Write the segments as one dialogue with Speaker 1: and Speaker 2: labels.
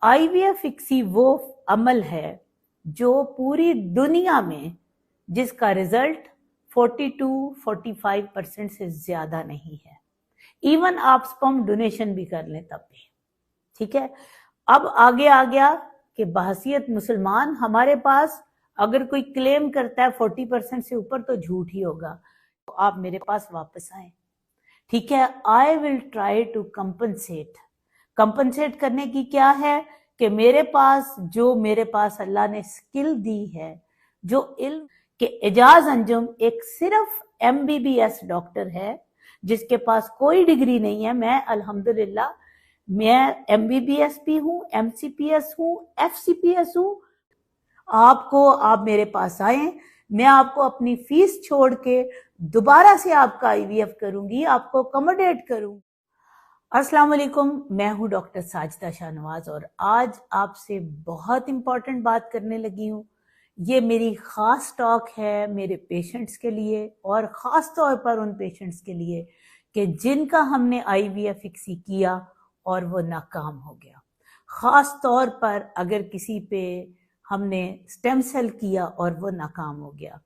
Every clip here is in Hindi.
Speaker 1: आईवीएफ इक्सी वो अमल है जो पूरी दुनिया में जिसका रिजल्ट 42-45% से ज्यादा नहीं है। इवन आप स्पर्म डोनेशन भी कर लें तब भी। ठीक है, अब आगे आ गया कि बहसियत मुसलमान हमारे पास अगर कोई क्लेम करता है 40% से ऊपर तो झूठ ही होगा। तो आप मेरे पास वापस आए। ठीक है, I will try to compensate करने की क्या है कि मेरे पास अल्लाह ने स्किल दी है, जो इल्म के एजाज अंजुम एक सिर्फ MBBS डॉक्टर है जिसके पास कोई डिग्री नहीं है। मैं अल्हम्दुलिल्लाह मैं MBBS भी हूँ, MCPS हूँ, FCPS हूँ। आप मेरे पास आए, मैं आपको अपनी फीस छोड़ के दोबारा से आपका IVF करूंगी, आपको अकोमोडेट करूंगी। अस्सलाम वालेकुम, मैं हूं डॉक्टर साजिदा शाहनवाज और आज आपसे बहुत इंपॉर्टेंट बात करने लगी हूं। ये मेरी खास टॉक है मेरे पेशेंट्स के लिए और ख़ास तौर पर उन पेशेंट्स के लिए कि जिनका हमने IVF इक्सी किया और वो नाकाम हो गया। ख़ास तौर पर अगर किसी पे हमने स्टेम सेल किया और वो नाकाम हो गया।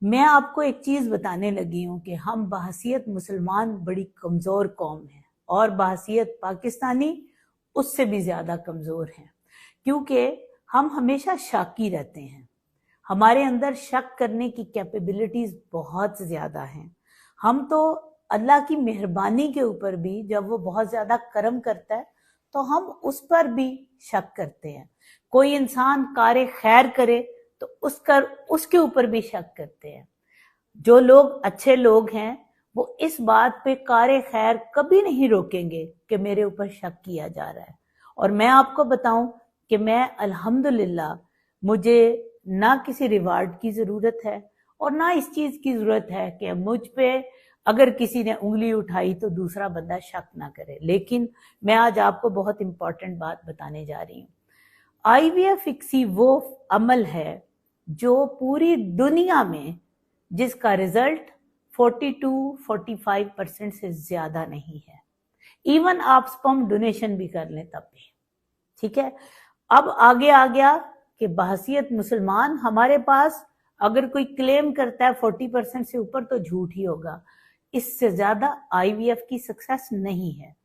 Speaker 1: मैं आपको एक चीज़ बताने लगी हूँ कि हम बहसियत मुसलमान बड़ी कमज़ोर कौम है और बहसियत पाकिस्तानी उससे भी ज़्यादा कमज़ोर हैं, क्योंकि हम हमेशा शाकी रहते हैं। हमारे अंदर शक करने की कैपेबिलिटीज़ बहुत ज़्यादा हैं। हम तो अल्लाह की मेहरबानी के ऊपर भी जब वो बहुत ज़्यादा करम करता है तो हम उस पर भी शक करते हैं। कोई इंसान कार खैर करे तो उसके ऊपर भी शक करते हैं। जो लोग अच्छे लोग हैं वो इस बात पे कार खैर कभी नहीं रोकेंगे कि मेरे ऊपर शक किया जा रहा है। और मैं आपको बताऊं कि मैं अल्हम्दुलिल्लाह मुझे ना किसी रिवार्ड की ज़रूरत है और ना इस चीज़ की ज़रूरत है कि मुझ पे अगर किसी ने उंगली उठाई तो दूसरा बंदा शक ना करे। लेकिन मैं आज आपको बहुत इंपॉर्टेंट बात बताने जा रही हूँ। IVF इक्सी वो अमल है जो पूरी दुनिया में जिसका रिजल्ट 42-45% से ज्यादा नहीं है। इवन आप स्पर्म डोनेशन भी कर लें तब भी। ठीक है, अब आगे आ गया कि बहसियत मुसलमान हमारे पास अगर कोई क्लेम करता है 40% से ऊपर तो झूठ ही होगा। इससे ज्यादा IVF की सक्सेस नहीं है।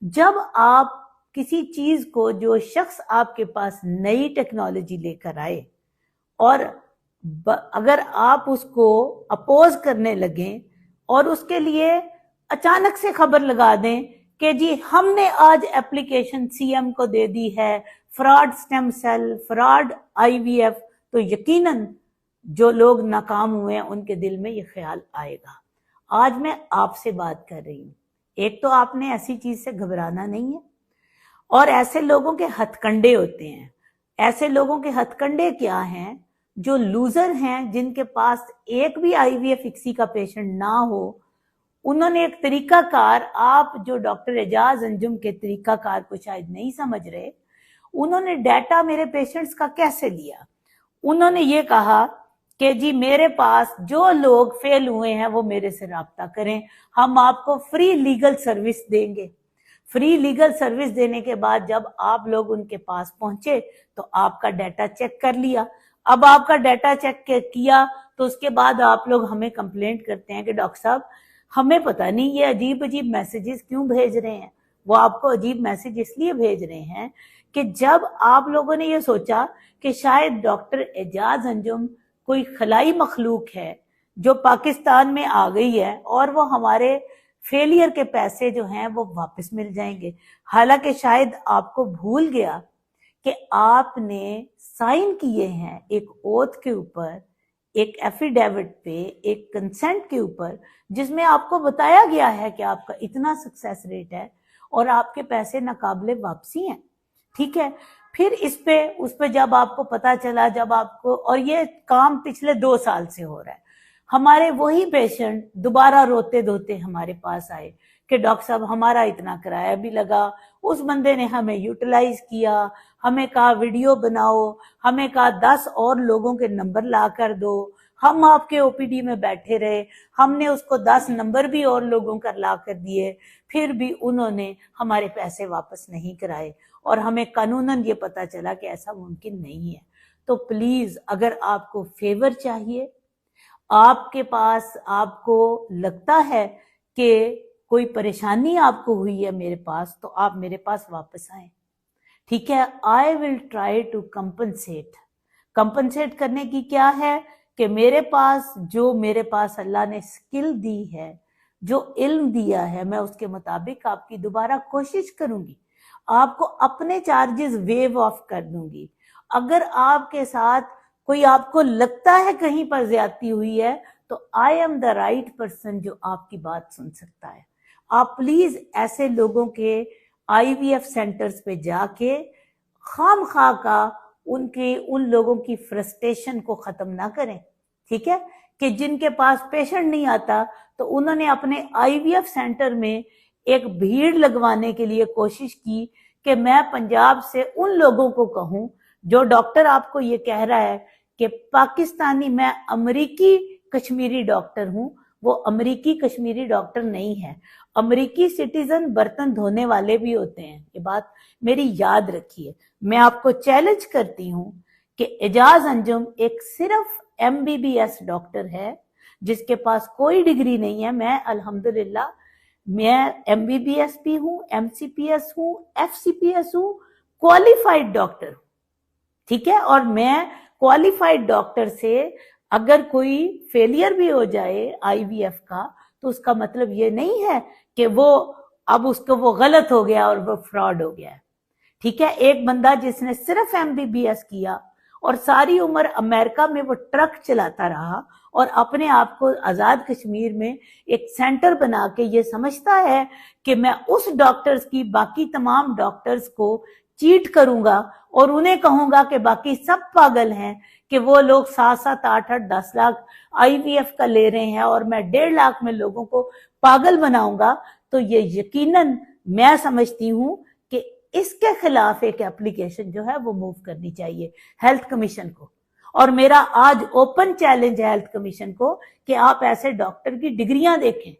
Speaker 1: जब आप किसी चीज को, जो शख्स आपके पास नई टेक्नोलॉजी लेकर आए और अगर आप उसको अपोज करने लगे और उसके लिए अचानक से खबर लगा दें कि जी हमने आज एप्लीकेशन CM को दे दी है, fraud stem cell, fraud IVF, तो यकीनन जो लोग नाकाम हुए हैं उनके दिल में ये ख्याल आएगा। आज मैं आपसे बात कर रही हूँ, एक तो आपने ऐसी चीज से घबराना नहीं है। और ऐसे लोगों के हथकंडे होते हैं। ऐसे लोगों के हथकंडे क्या हैं? जो लूजर हैं, जिनके पास एक भी IVF इक्सी का पेशेंट ना हो, उन्होंने एक तरीकाकार, आप जो डॉक्टर एजाज अंजुम के तरीकाकार को शायद नहीं समझ रहे, उन्होंने डाटा मेरे पेशेंट्स का कैसे लिया। उन्होंने ये कहा कि जी मेरे पास जो लोग फेल हुए हैं वो मेरे से राब्ता करें, हम आपको फ्री लीगल सर्विस देंगे। फ्री लीगल सर्विस देने के बाद जब आप लोग उनके पास पहुंचे तो आपका डाटा चेक कर लिया। अब आपका डाटा चेक किया तो उसके बाद आप लोग हमें कंप्लेंट करते हैं कि डॉक्टर साहब हमें पता नहीं ये अजीब अजीब मैसेजेस क्यों भेज रहे हैं। वो आपको अजीब मैसेज इसलिए भेज रहे हैं कि जब आप लोगों ने ये सोचा कि शायद डॉक्टर एजाज अंजुम कोई खलाई मखलूक है जो पाकिस्तान में आ गई है और वो हमारे फेलियर के पैसे जो हैं वो वापस मिल जाएंगे। हालांकि शायद आपको भूल गया कि आपने साइन किए हैं एक ओथ के ऊपर, एक एफिडेविट पे, एक कंसेंट के ऊपर, जिसमें आपको बताया गया है कि आपका इतना सक्सेस रेट है और आपके पैसे नाकाबिले वापसी हैं। ठीक है, फिर उस पे जब आपको पता चला, जब आपको, और ये काम पिछले 2 साल से हो रहा है, हमारे वही पेशेंट दोबारा रोते धोते हमारे पास आए कि डॉक्टर साहब हमारा इतना किराया भी लगा, उस बंदे ने हमें यूटिलाइज किया, हमें कहा वीडियो बनाओ, हमें कहा 10 और लोगों के नंबर ला कर दो, हम आपके OPD में बैठे रहे, हमने उसको 10 नंबर भी और लोगों का ला कर दिए, फिर भी उन्होंने हमारे पैसे वापस नहीं कराए। और हमें कानूनन ये पता चला कि ऐसा मुमकिन नहीं है। तो प्लीज, अगर आपको फेवर चाहिए, आपके पास, आपको लगता है कि कोई परेशानी आपको हुई है मेरे पास, तो आप मेरे पास वापस आए, ठीक है। I will try to compensate करने की क्या है कि मेरे पास अल्लाह ने स्किल दी है, जो इल्म दिया है, मैं उसके मुताबिक आपकी दोबारा कोशिश करूंगी, आपको अपने चार्जेस वेव ऑफ कर दूंगी। अगर आपके साथ कोई, आपको लगता है कहीं पर ज्यादती हुई है, तो I am the right person जो आपकी बात सुन सकता है। आप प्लीज ऐसे लोगों के IVF सेंटर्स पे जाके खामखा का उन लोगों की फ्रस्ट्रेशन को खत्म ना करें, ठीक है, कि जिनके पास पेशेंट नहीं आता तो उन्होंने अपने IVF सेंटर में एक भीड़ लगवाने के लिए कोशिश की कि मैं पंजाब से उन लोगों को कहूं, जो डॉक्टर आपको ये कह रहा है कि पाकिस्तानी, मैं अमेरिकी कश्मीरी डॉक्टर हूं, वो अमेरिकी कश्मीरी डॉक्टर नहीं है। अमेरिकी सिटीजन बर्तन धोने वाले भी होते हैं, ये बात मेरी याद रखिए। मैं आपको चैलेंज करती हूं कि एजाज अंजुम एक सिर्फ MBBS डॉक्टर है, जिसके पास कोई डिग्री नहीं है। मैं अल्हम्दुलिल्लाह, मैं MBBS भी हूं, MCPS हूं, FCPS हूं, क्वालिफाइड डॉक्टर हूं, ठीक है। और मैं क्वालिफाइड डॉक्टर से अगर कोई फेलियर भी हो जाए IVF का, तो उसका मतलब ये नहीं है कि वो गलत हो गया और वो फ्रॉड हो गया है, ठीक है। एक बंदा जिसने सिर्फ MBBS किया और सारी उम्र अमेरिका में वो ट्रक चलाता रहा और अपने आप को आजाद कश्मीर में एक सेंटर बना के ये समझता है कि मैं उस डॉक्टर्स की बाकी तमाम डॉक्टर्स को चीट करूंगा और उन्हें कहूंगा कि बाकी सब पागल हैं, कि वो लोग 7-7, 8-8, 10 लाख IVF का ले रहे हैं और मैं 1.5 लाख में लोगों को पागल बनाऊंगा, तो ये यकीनन मैं समझती हूं कि इसके खिलाफ एक एप्लीकेशन जो है वो मूव करनी चाहिए हेल्थ कमीशन को। और मेरा आज ओपन चैलेंज है हेल्थ कमीशन को कि आप ऐसे डॉक्टर की डिग्रियां देखें,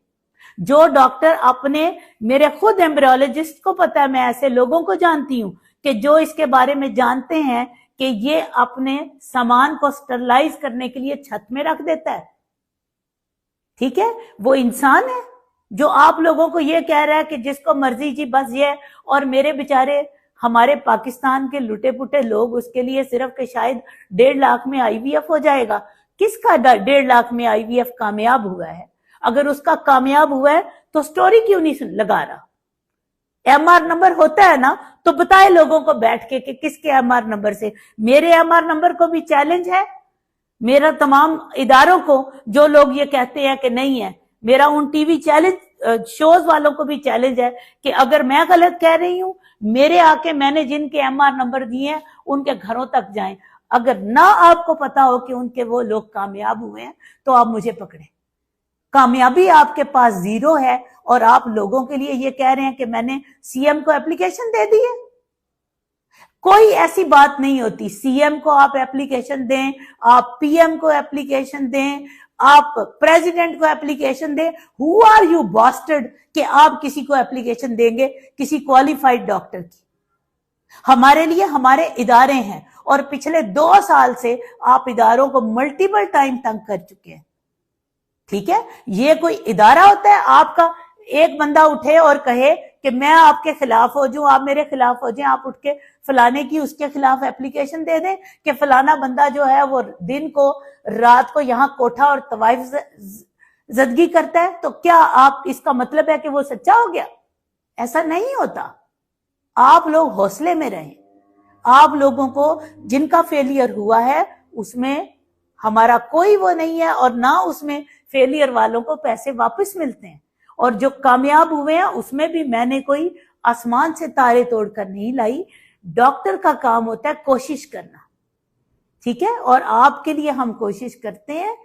Speaker 1: जो डॉक्टर अपने, मेरे खुद एम्ब्रियोलॉजिस्ट को पता है, मैं ऐसे लोगों को जानती हूं कि जो इसके बारे में जानते हैं कि ये अपने सामान को स्टरलाइज करने के लिए छत में रख देता है, ठीक है। वो इंसान है जो आप लोगों को ये कह रहा है कि जिसको मर्जी जी बस ये, और मेरे बेचारे हमारे पाकिस्तान के लुटे पुटे लोग उसके लिए सिर्फ के शायद 1.5 लाख में IVF हो जाएगा। किसका 1.5 लाख में IVF कामयाब हुआ है? अगर उसका कामयाब हुआ है तो स्टोरी क्यों नहीं लगा रहा? MR नंबर होता है ना, तो बताए लोगों को बैठ के कि किसके MR नंबर से। मेरे MR नंबर को भी चैलेंज है, मेरा तमाम इदारों को, जो लोग ये कहते हैं कि नहीं है, मेरा उन टीवी चैलेंज शोज वालों को भी चैलेंज है कि अगर मैं गलत कह रही हूं, मेरे आके मैंने जिनके MR नंबर दिए हैं उनके घरों तक जाएं। अगर ना आपको पता हो कि उनके वो लोग कामयाब हुए हैं तो आप मुझे पकड़े। कामयाबी आपके पास 0 है और आप लोगों के लिए ये कह रहे हैं कि मैंने CM को एप्लीकेशन दे दी है। कोई ऐसी बात नहीं होती। CM को आप एप्लीकेशन दें, आप PM को एप्लीकेशन दें, आप प्रेसिडेंट को एप्लीकेशन दें, हु आर यू बास्टर्ड कि आप किसी को एप्लीकेशन देंगे किसी क्वालिफाइड डॉक्टर की? हमारे लिए हमारे इदारे हैं और पिछले 2 साल से आप इदारों को मल्टीपल टाइम तंग कर चुके हैं, ठीक है। ये कोई इदारा होता है आपका? एक बंदा उठे और कहे कि मैं आपके खिलाफ हो जाऊं, आप मेरे खिलाफ हो जाएं, आप उठ के फलाने की उसके खिलाफ एप्लीकेशन दे दें कि फलाना बंदा जो है वो दिन को रात को यहाँ कोठा और तवाइफ जदगी करता है, तो क्या आप इसका मतलब है कि वो सच्चा हो गया? ऐसा नहीं होता। आप लोग हौसले में रहें। आप लोगों को जिनका फेलियर हुआ है उसमें हमारा कोई वो नहीं है और ना उसमें फेलियर वालों को पैसे वापस मिलते हैं, और जो कामयाब हुए हैं उसमें भी मैंने कोई आसमान से तारे तोड़कर नहीं लाई। डॉक्टर का काम होता है कोशिश करना, ठीक है, और आपके लिए हम कोशिश करते हैं,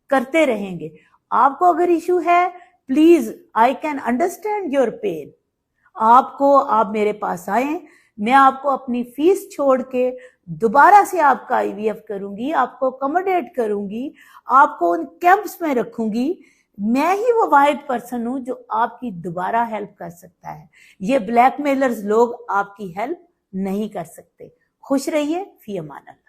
Speaker 1: करते रहेंगे। आपको अगर इशू है, please, I can understand your pain. आप मेरे पास आए, मैं आपको अपनी फीस छोड़ के दोबारा से आपका IVF करूंगी, आपको अकोमोडेट करूंगी, आपको उन कैंप्स में रखूंगी। मैं ही वो वाहिद पर्सन हूं जो आपकी दोबारा हेल्प कर सकता है। ये ब्लैकमेलर्स लोग आपकी हेल्प नहीं कर सकते। खुश रहिए। फी अमान अल्लाह।